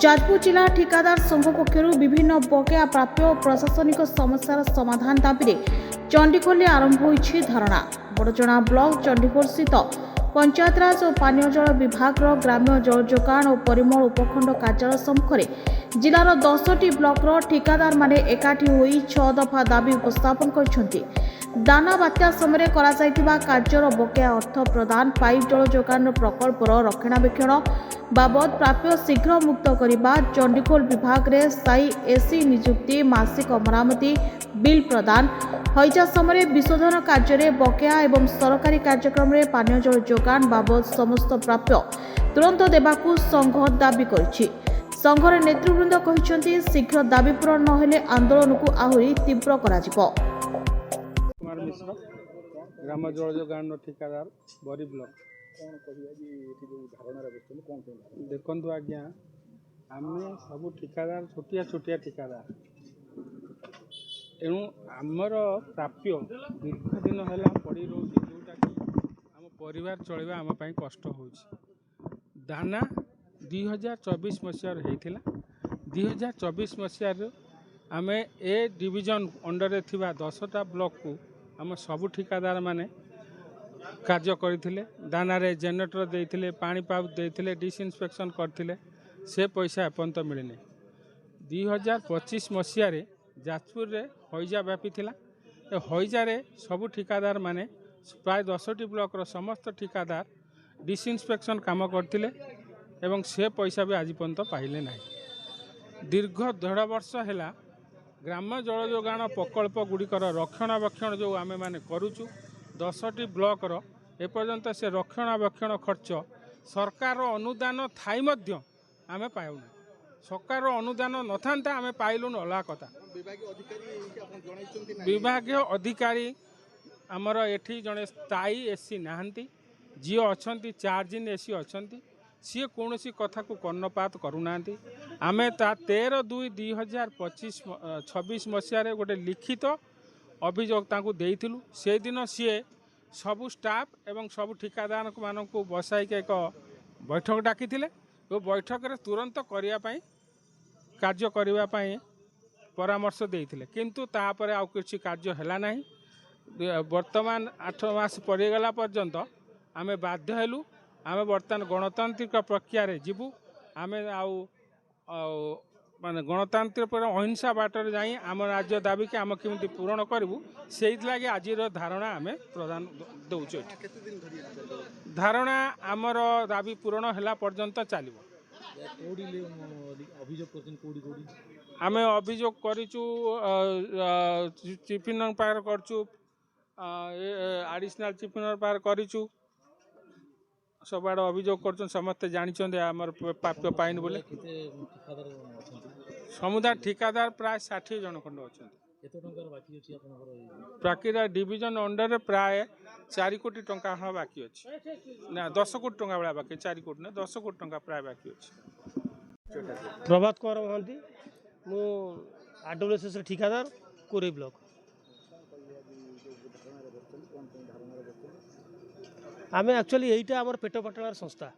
जाजपुर जिला ठिकादार संघ पक्षर विभिन्न बकेया प्राप्य और प्रशासनिक समस्यार समाधान दाबी चंडीखोल आरंभ होईछि धारणा। बड़चणा ब्लॉक चंडीखोल स्थित पंचायतराज और पानीय जल विभाग ग्राम्य जल जोगाण और परिमल उपखंड कार्यालय सम्मुखें जिलार 10टी ब्लॉकर ठिकादार माने एकाठी होई 6 दफा दाबी उपस्थापन करछन्ति। दाना बात्या समय करा जायतिबा कार्यर बकेया अर्थ प्रदान, पाइप जल जोगाण प्रकल्पर रक्षणाबेक्षण बाबद प्राप्य शीघ्र मुक्त करने, चंडीखोल विभाग रे स्थायी एसी नियुक्ति, मासिक मरामती बिल प्रदान, हईजा समय विशोधन कार्य बकेया एवं सरकारी कार्यक्रम रे पानीय जल जोगाण बाबद समस्त प्राप्य तुरंत देबाकू संघ दाबी करिछि। संघर नेतृवृंद कहिसेंति शीघ्र दाबी पूरण नहेले आंदोलन को आहुरी तीव्र कराजिबो। कुमार मिश्र ग्राम जल जोगाण ठिकादार बरी ब्लॉक। देखु आज्ञा आम सब ठिकादार छोटिया छोटिया ठिकादार एणु आमर प्राप्य दीर्घ दिन है पड़ी रोचे जोटा कि आम परिवार चलवा आम कष्ट हो। दाना 2024 मसीह होता 2024 मसीह आम ए डिविजन अंडर थिबा 10टा ब्लॉक को आम सबु ठिकादार माने कार्य करथिले। दाना रे जेनेरेटर देइथिले, पानी पाइप देइथिले, डिसइंस्पेक्शन करथिले, से पैसा एपंत मिलने। 2025 मसीह रे जाजपुर रे हईजा व्यापी थिला। हईजा रे सबु ठिकादार माने प्राय 10टी ब्लॉक रो समस्त ठिकादार डिसइंस्पेक्शन काम करथिले एवं से पैसा भी आज पर्यंत पाइले नाही। दीर्घ 1.5 वर्ष हैला ग्राम जल जोगाण प्रकल्प गुड़िकर रक्षणाबेक्षण जो आमे माने करूचु 10टी ब्लॉक रो एपर्यंत से रक्षणाबेक्षण खर्च सरकार अनुदान थाई मध्य आमे पाउनु। सरकार अनुदान न थांता आमे पाइलुन अला कथा। विभागीय अधिकारी आमर एठी जड़े स्थायी एसी नहांती, जी अछंती 4 दिन एसी अछंती, सी कौन सी कथा को कर्णपात करूना। आम ता 13/2/2026 मसीह गोटे लिखित अभियोग देइथिलु। से दिन सी सबु स्टाफ एवं सबु ठिकादार मानक बसाई एक बैठक डाकी वो बैठक रे तुरंत करने कार्य करने परामर्श देइथिले, किंतु तापर आउ किछि कार्य हैला नाही। वर्तमान 8 मास परिगला पर्यंत आमे बाध्य हेलु। आमे वर्तमान गणतांत्रिक प्रक्रिया रे जीवु। आमे आउ माने गणतांत्रिक पर अहिंसा बाटर जाई आम राज्य दाबी के आम केमती पूरण करूँ से लगे आज धारणा आम प्रदान दौचु। धारणा आमर दाबी पूरण है पर्यंत चलो। आम अभियोग करूँ चीफ इंजीनियर पार करचु, एडिशनल चीफ इंजीनियर पार करूँ, सब आड़ अभियोग कर समस्ते जानते आमर प्राप्य पाइन बोले। समुदाय ठिकादार प्राय 60 जन खंड अच्छा। प्राकृतिक डिविजन अंडर प्राय 4 कोटी टंका हाँ बाकी अच्छी ना 10 कोटी टंका भाया बाकी 4 कोटी ना 10 कोटी टंका प्राय बाकी अच्छी। प्रभात कुमार महांती मु आरडब्ल्यूएसएस ठिकादार कोरे ब्लॉक। आम एक्चुअली यहीटा आम पेट पाटणार संस्था।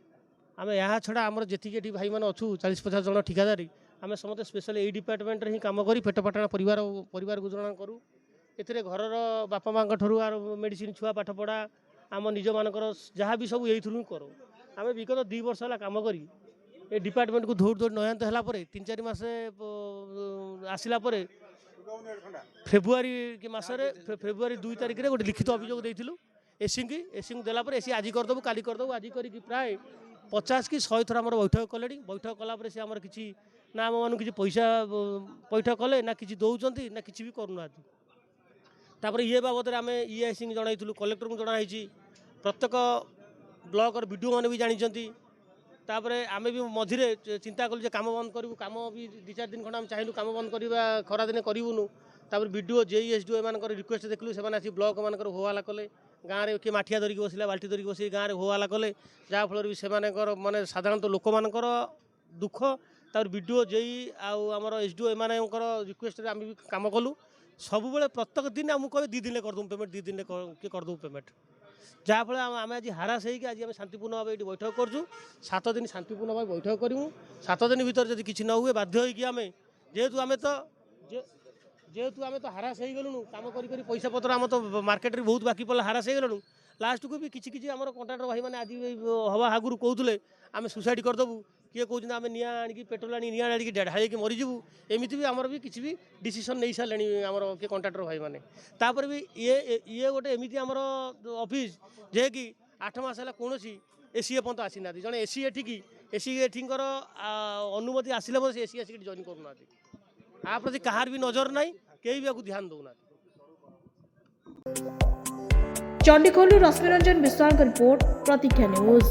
आम यहाँ छड़ा आम जी भाई मैंने अच्छू 40-50 जन ठिकादारी आम समस्त स्पेशल यही डिपार्टमेंट रे ही काम करी पेट पाटना परिवार गुजराण करूँ। एथिरे घरर बापा माँ ठूँ आर मेडिसिन छुआ पाठ पढ़ा आम निज मानकर जहाँ भी सब यही थ्रू करूँ। आम विगत 2 वर्ष है कम करी ए डिपार्टमेंट को दौड़ दौड़ नयांत है 3-4 मास आसला फेब्रुआरी 2 तारिख में गोटे लिखित अभियोग देइथिलु एसी देला एसी आज करदेबू काली करदेबू आज करके प्राय 50 कि 100 थर आम बैठक कले। बैठक कलापर से आमर किसी ना आम मान कि पैसा पैठ कले ना कि दौरान ना कि भी करूना। तापर ये बाबद आम ईआईसी जन कलेक्टर को जनाई प्रत्येक ब्लॉक वीडियो मैंने भी जानते। तापर आम भी मझे चिंता कलु काम बंद करूँ, काम भी 2-4 दिन खंड आम चाहिए काम बंद करवा खरा दिन करूँ। तापर वीडियो जेई एसडीओ एम रिक्वेस्ट देखलु से आसी ब्लॉक मान होहल्ला कले। गाँव में किए माठिया धरिक बसला बाल्टी धरिक बस गाँव में होहल्ला कले जहाँफल भी से माने साधारणतः लोक मानकर दुख। तापर वीडियो जेई आमर एसडीओ एम रिक्वेस्ट आम भी काम कलु। सब प्रत्येक दिन आमको कहे 2 दिन करदे पेमेंट 2 दिन किए करदे पेमेंट ଯାହାଫଳରେ ଆମେ ଆଜି ହାରାସ ହେଇକି ଆଜି ଆମେ ଶାନ୍ତିପୂର୍ଣ୍ଣ ଭାବେ ଏଠି ବୈଠକ କରୁଛୁ। 7 ଦିନ ଶାନ୍ତିପୂର୍ଣ୍ଣ ଭାବେ ବୈଠକ କରିବୁ। 7 ଦିନ ଭିତରେ ଯଦି କିଛି ନ ହୁଏ ବାଧ୍ୟ ହେଇକି ଆମେ ଯେହେତୁ ଆମେ ତ ହାରାସ ହେଇଗଲୁଣୁ କାମ କରି କରି ପଇସା ପତ୍ର ଆମ ତ ମାର୍କେଟରେ ବହୁତ ବାକି ପଡ଼ିଲା ହାରାସ ହେଇଗଲୁଣୁ। ଲାଷ୍ଟକୁ ବି କିଛି ଆମର କଣ୍ଟ୍ରାକ୍ଟର ଭାଇମାନେ ଆଜି ହବା ଆଗରୁ କହୁଥିଲେ ଆମେ ସୁସାଇଡ଼ କରିଦେବୁ, କିଏ କହୁଛନ୍ତି ଆମେ ନିଆଁ ଆଣିକି ପେଟ୍ରୋଲ ଆଣି ନିଆଁ ଆଣିକି ଢାଳିକି ମରିଯିବୁ। ଏମିତି ବି ଆମର ବି କିଛି ବି ଡିସିସନ୍ ନେଇସାରିଲେଣି ଆମର କିଏ କଣ୍ଟ୍ରାକ୍ଟର ଭାଇମାନେ। ତାପରେ ବି ଇଏ ଗୋଟେ ଏମିତି ଆମର ଅଫିସ୍ ଯିଏକି 8 ମାସ ହେଲା କୌଣସି ଏସି ଏପର୍ଯ୍ୟନ୍ତ ଆସିନାହାନ୍ତି। ଜଣେ ଏସି ଏଠିଙ୍କର ଅନୁମତି ଆସିଲେ ମଧ୍ୟ ସେ ଏସି ଆସିକି ଜଏନ୍ କରୁନାହାନ୍ତି। ଆ ପ୍ରତି କାହାର ବି ନଜର ନାହିଁ, କେହି ବି ଆକୁ ଧ୍ୟାନ ଦେଉନାହାନ୍ତି। ଚଣ୍ଡିଖୋଲରୁ ରଶ୍ମିରଞ୍ଜନ ବିଶ୍ୱାଳଙ୍କ ରିପୋର୍ଟ, ପ୍ରତୀକ୍ଷା ନ୍ୟୁଜ୍।